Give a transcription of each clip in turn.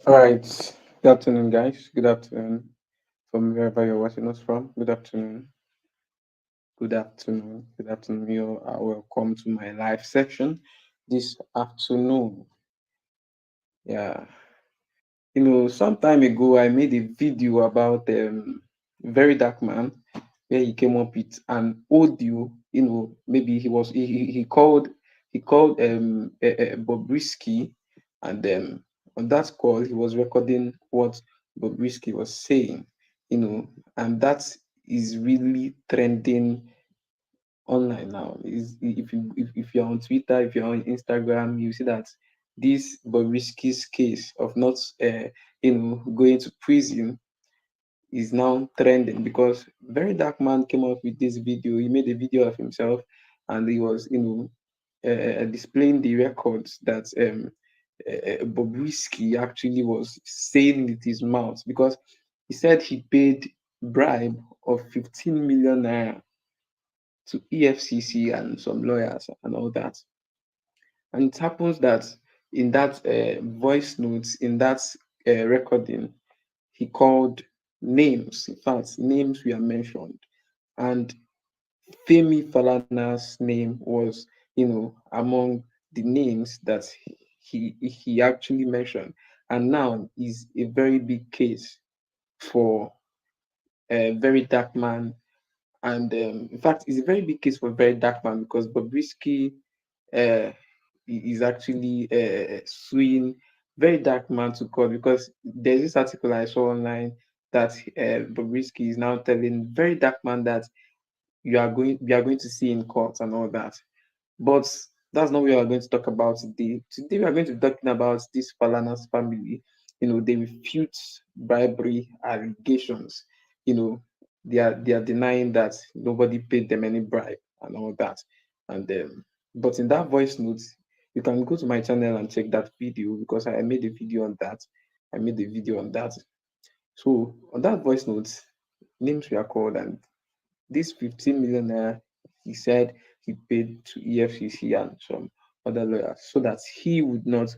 All right. Good afternoon, guys. Good afternoon from wherever you're watching us from. Good afternoon. Good afternoon. Good afternoon. You are welcome to my live section this afternoon. Yeah. Some time ago, I made a video about VeryDarkMan, where he came up with an audio. Maybe he called Bobrisky, and on that call he was recording what Bobrisky was saying. And that is really trending online now. If you're on Twitter, if you're on Instagram, you see that this Bobrisky's case of not going to prison is now trending because Very Dark Man came up with this video. He made a video of himself, and he was displaying the records that Bobrisky actually was saying with his mouth, because he said he paid bribe of 15 million naira to EFCC and some lawyers and all that. And it happens that in that voice notes, in that recording, he called names. In fact, names were mentioned. And Femi Falana's name was, among the names that he actually mentioned. And now is a very big case for a very dark man. And in fact, it's a very big case for very dark man because Bobrisky uh, is actually suing very dark man to court, because there's this article I saw online that Bobrisky is now telling very dark man that we are going to see in court and all that. But that's not what we are going to talk about today. Today we are going to be talking about this Falana's family. They refute bribery allegations. You know, they are denying that nobody paid them any bribe and all that. And but in that voice note, you can go to my channel and check that video, because I made a video on that. I made a video on that. So on that voice note, names were called, and this 15 million naira, he said he paid to EFCC and some other lawyers so that he would not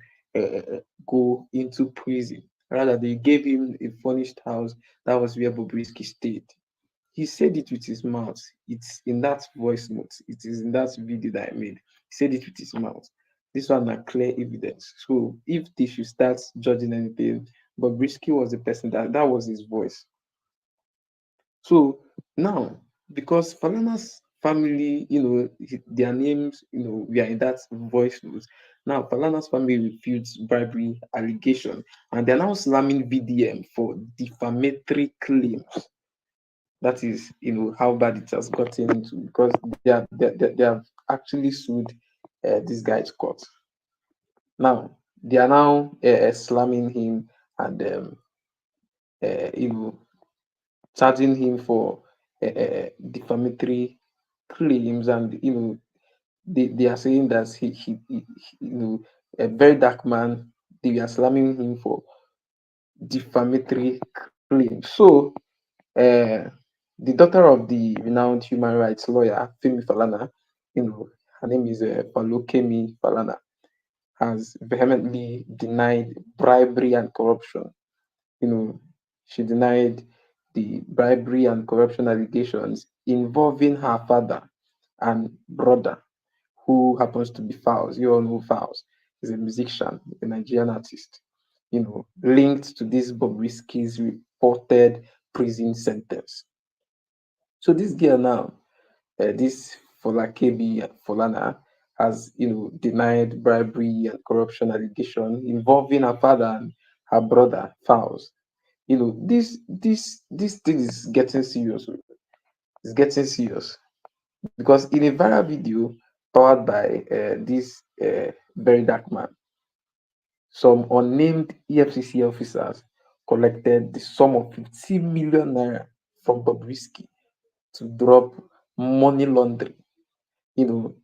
go into prison. Rather, they gave him a furnished house. That was where Bobrisky stayed. He said it with his mouth. It's in that voice note. It is in that video that I made. He said it with his mouth. This one are clear evidence. So if they should start judging anything, Bobrisky was the person that was his voice. So now, because Falana's family, their names, we are in that voice note. Now, Falana's family refutes bribery allegation, and they're now slamming VDM for defamatory claims. That is, how bad it has gotten into, because they have actually sued this guy to court. Now, they are now slamming him and you know charging him for defamatory claims, and they are saying that a very dark man. They are slamming him for defamatory claims. So uh, the daughter of the renowned human rights lawyer Femi Falana, her name is Falokemi Falana, has vehemently denied bribery and corruption. you know, she denied the bribery and corruption allegations involving her father and brother, who happens to be Fowles. You all know Fowles. He's a musician, a Nigerian artist, linked to this Bobrisky's reported prison sentence. So this girl now, this Folakebi Folana, has denied bribery and corruption allegation involving her father and her brother Fowles. This thing is getting serious. It's getting serious because in a viral video powered by this very dark man, some unnamed EFCC officers collected the sum of 15 million naira from Bobrisky to drop money laundering. You know,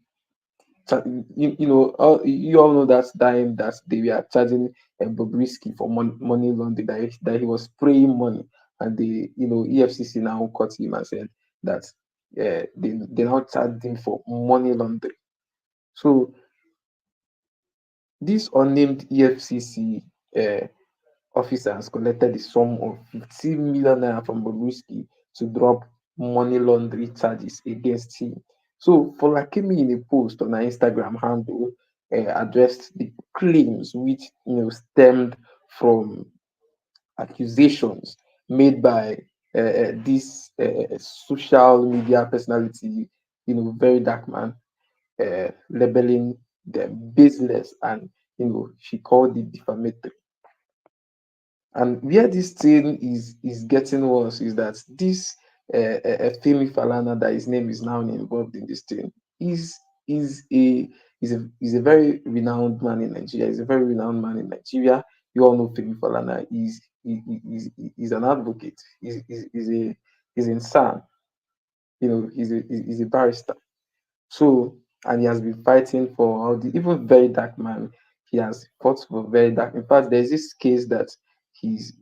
you all know that time that they were charging Bobrisky for money laundering, that he was spraying money, and the EFCC now caught him and said that they now charged him for money laundering. So this unnamed EFCC officers collected the sum of 15 million naira from Bobrisky to drop money laundering charges against him. So Folakemi in a post on her Instagram handle addressed the claims which stemmed from accusations made by this social media personality, VeryDarkMan, labeling them baseless, and she called it defamatory. And where this thing is getting worse is that this Femi Falana, that his name is now involved in this thing, is is a is a very renowned man in Nigeria. He's a very renowned man in Nigeria. You all know Femi Falana. He's an advocate. He's in SAN. He's a barrister. So, and he has been fighting for all the, even very dark man. He has fought for very dark. In fact, there's this case that he's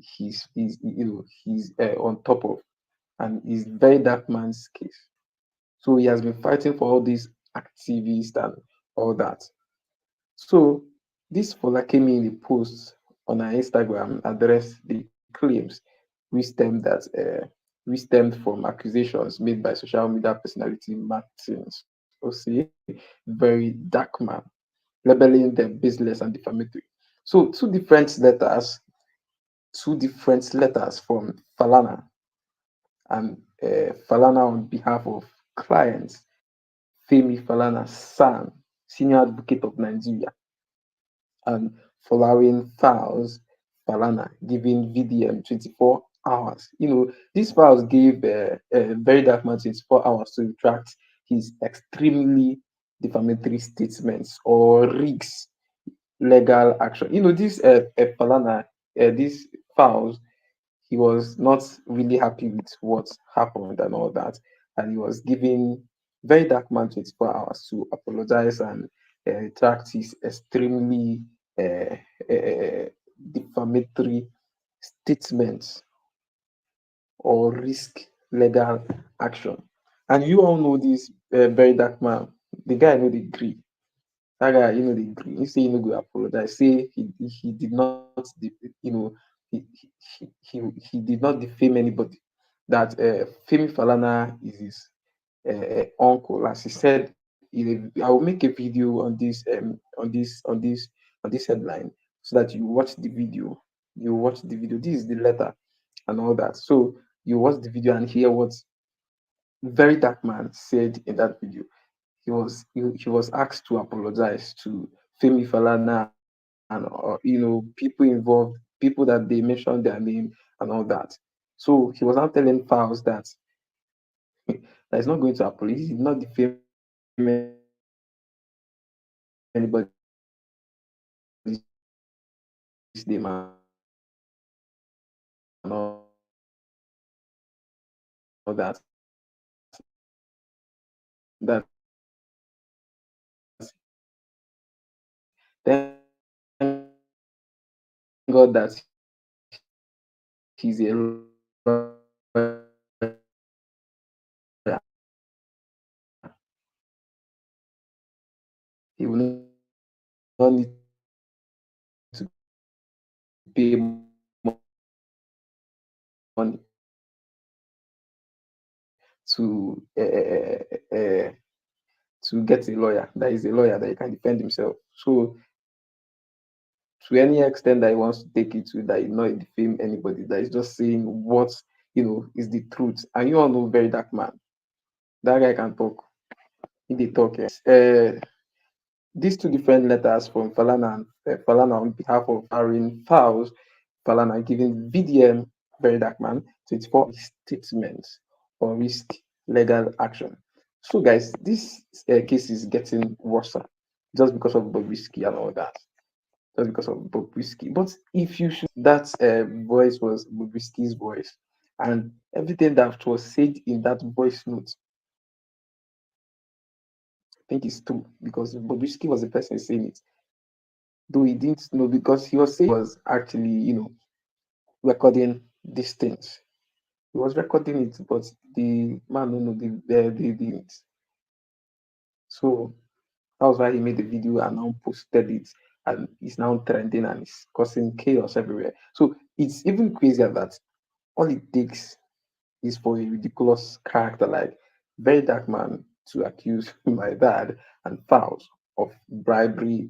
on top of, and is very dark man's case. So he has been fighting for all these activists and all that. So this Fola came in a post on her Instagram addressed the claims which stemmed from accusations made by social media personality Martins Otse, very dark man, labeling them baseless and defamatory. So two different letters from Falana, and Falana on behalf of clients, Femi Falana San, senior advocate of Nigeria, and following files, Falana giving VDM 24 hours. These files gave Very Dark Man 24 hours to retract his extremely defamatory statements or risks legal action. This Falana, these files, he was not really happy with what happened and all that, and he was giving Very Dark Man 24 hours to apologize and retract his extremely uh, uh, defamatory statements or risk legal action. And you all know this Very Dark Man, the guy know the agree. That guy, the agree. He say he no go apologize. Say he did not, he did not defame anybody. That Femi Falana is his uncle. As he said, I will make a video on this headline so that you watch the video. You watch the video. This is the letter and all that. So you watch the video and hear what Very Dark Man said in that video. He was asked to apologize to Femi Falana and people involved, people that they mentioned their name and all that. So he was now telling Files that that he's not going to apologize. He did not defame anybody's name and all that. That thank God that he's a he will not need to pay money to get a lawyer. That is a lawyer that he can defend himself. So to any extent that he wants to take it to, that he not defame anybody, that is just saying what is the truth. And you all know Very Dark Man. That guy can talk. He dey talk. These two different letters from Falana on behalf of Aaron Fowles, Falana giving VDM Very Dark Man 24 statements or risk legal action. So, guys, this case is getting worse just because of Bobrisky and all that. Just because of Bobrisky. But if you should, that voice was Bobrisky's voice, and everything that was said in that voice note, I think it's true because Bobrisky was the person saying it, though he didn't know because he was saying he was actually, recording these things. He was recording it, but the man don't know they didn't. So that was why he made the video and now posted it, and it's now trending and it's causing chaos everywhere. So It's even crazier that all it takes is for a ridiculous character like Very Dark Man to accuse my dad and Faust of bribery,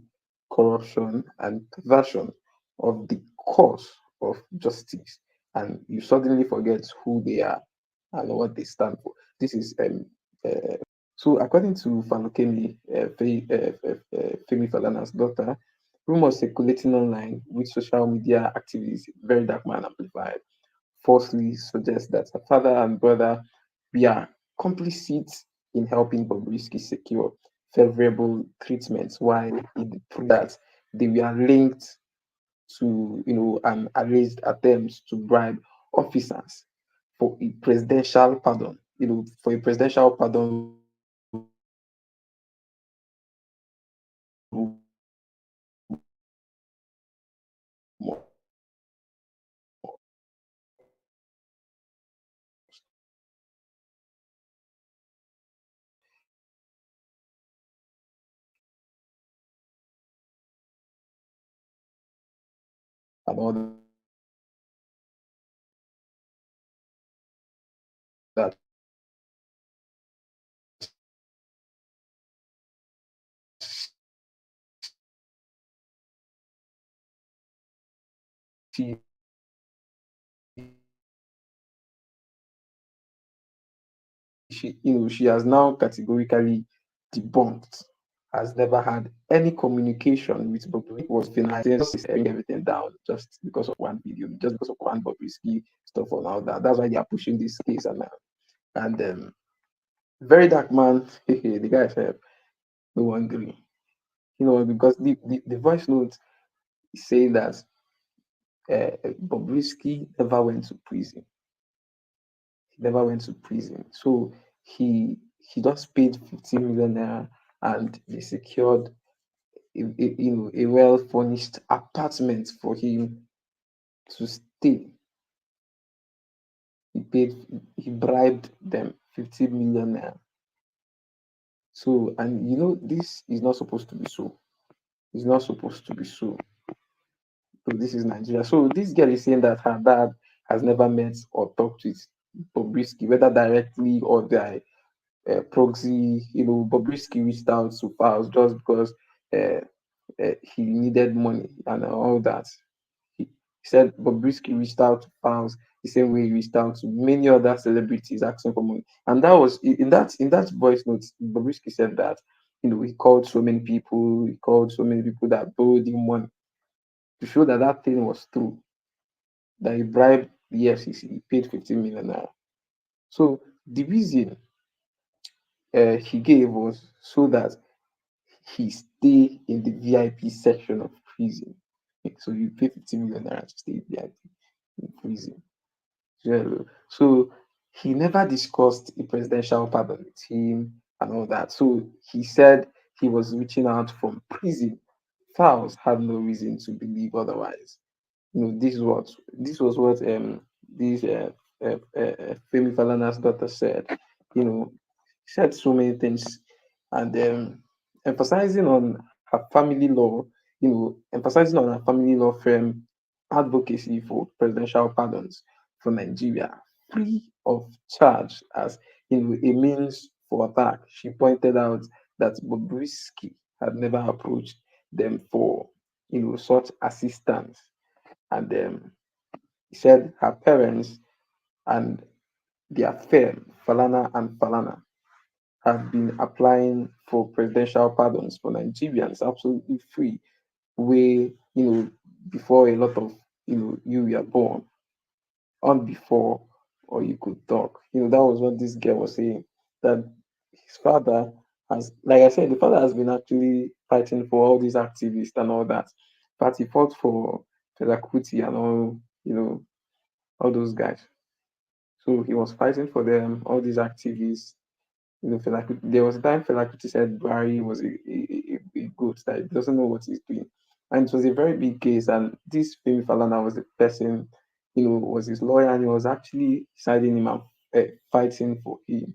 corruption, and perversion of the cause of justice, and you suddenly forget who they are and what they stand for. This is so according to Falokemi, Femi Falana's daughter, rumors circulating online with social media activists, Very Dark Man amplified, falsely suggests that her father and brother were complicit in helping Bobrisky secure favorable treatments, while it proved that they were linked to an alleged attempts to bribe officers for a presidential pardon, for a presidential pardon and all that. She, she has now categorically debunked, has never had any communication with Bobrisky, was finalizing just tearing everything down just because of one video, just because of one Bobrisky stuff and all that. That's why they are pushing this case and very dark man, the guy said no one agree. Because the voice note is saying that Bobrisky never went to prison. He never went to prison. So he just paid 15 million naira and they secured a well furnished apartment for him to stay. He paid he bribed them 50 million naira. So and this is not supposed to be so. It's not supposed to be so. So this is Nigeria. So this girl is saying that her dad has never met or talked with Bobrisky, whether directly or by proxy. Bobrisky reached out to Files just because uh, he needed money and all that. He said Bobrisky reached out to Files the same way he reached out to many other celebrities asking for money. And that was in that voice note, Bobrisky said that he called so many people, he called so many people that borrowed him money to show that that thing was true, that he bribed the EFCC, he paid 15 million naira. So the reason he gave was so that he stay in the VIP section of prison. So you pay 50 million naira to stay in VIP in prison. So he never discussed a presidential pardon with him and all that. So he said he was reaching out from prison. Fowles had no reason to believe otherwise. This was what this Femi Falana's daughter said. Said so many things, and emphasizing on her family law. Emphasizing on her family law firm advocacy for presidential pardons for Nigeria, free of charge as a means for attack. She pointed out that Bobrisky had never approached them for such assistance, and he said her parents and their firm, Falana, have been applying for presidential pardons for Nigerians absolutely free, way before a lot of you were born, on before or you could talk. That was what this girl was saying. That his father has, like I said, the father has been actually fighting for all these activists and all that. But he fought for Fela Kuti and all those guys. So he was fighting for them, all these activists. Fela Kuti, there was a time Fela Kuti said Buhari was a goat that he doesn't know what he's doing, and it was a very big case. And this Femi Falana was the person, was his lawyer, and he was actually siding him and fighting for him.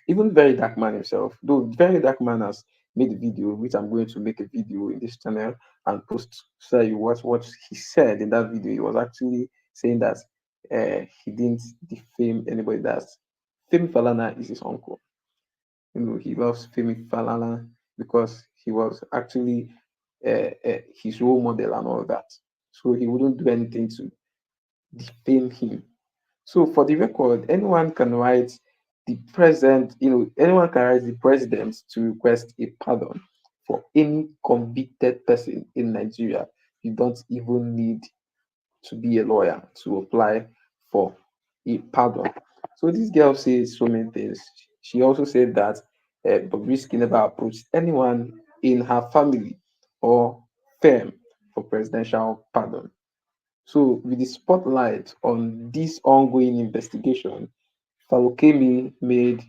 Even Very Dark Man himself, though Very Dark Man has made a video, which I'm going to make a video in this channel and post so that you watch what he said in that video. He was actually saying that he didn't defame anybody. That Femi Falana is his uncle. He loves Femi Falana because he was actually his role model and all that. So he wouldn't do anything to defame him. So for the record, anyone can write the president, anyone can write the president to request a pardon for any convicted person in Nigeria. You don't even need to be a lawyer to apply for a pardon. So this girl says so many things. She also said that Bobrisky never approached anyone in her family or firm for presidential pardon. So with the spotlight on this ongoing investigation, Falokemi made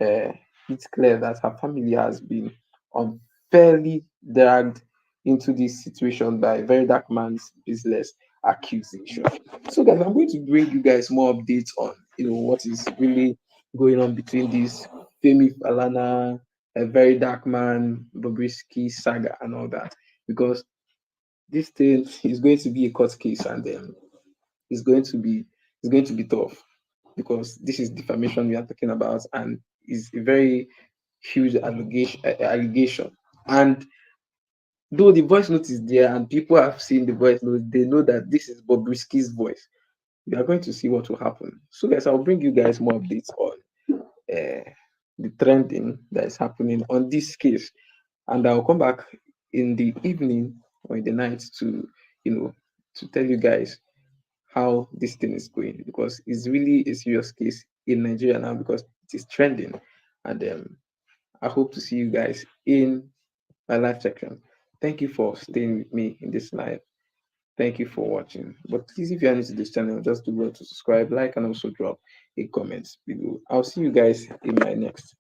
uh, it clear that her family has been unfairly dragged into this situation by VeryDarkMan's business accusation. So, guys, I'm going to bring you guys more updates on what is really going on between this Femi Falana, VeryDarkMan, Bobrisky saga, and all that, because this thing is going to be a court case, and it's going to be tough because this is defamation we are talking about, and is a very huge allegation. And though the voice note is there and people have seen the voice note, they know that this is Bobrisky's voice. We are going to see what will happen. So, guys, I'll bring you guys more updates on the trending that is happening on this case, and I'll come back in the evening or in the night to tell you guys how this thing is going, because it's really a serious case in Nigeria now because it is trending. And I hope to see you guys in my live section. Thank you for staying with me in this live. Thank you for watching. But please, if you are new to this channel, just do well to subscribe, like, and also drop a comment below. I'll see you guys in my next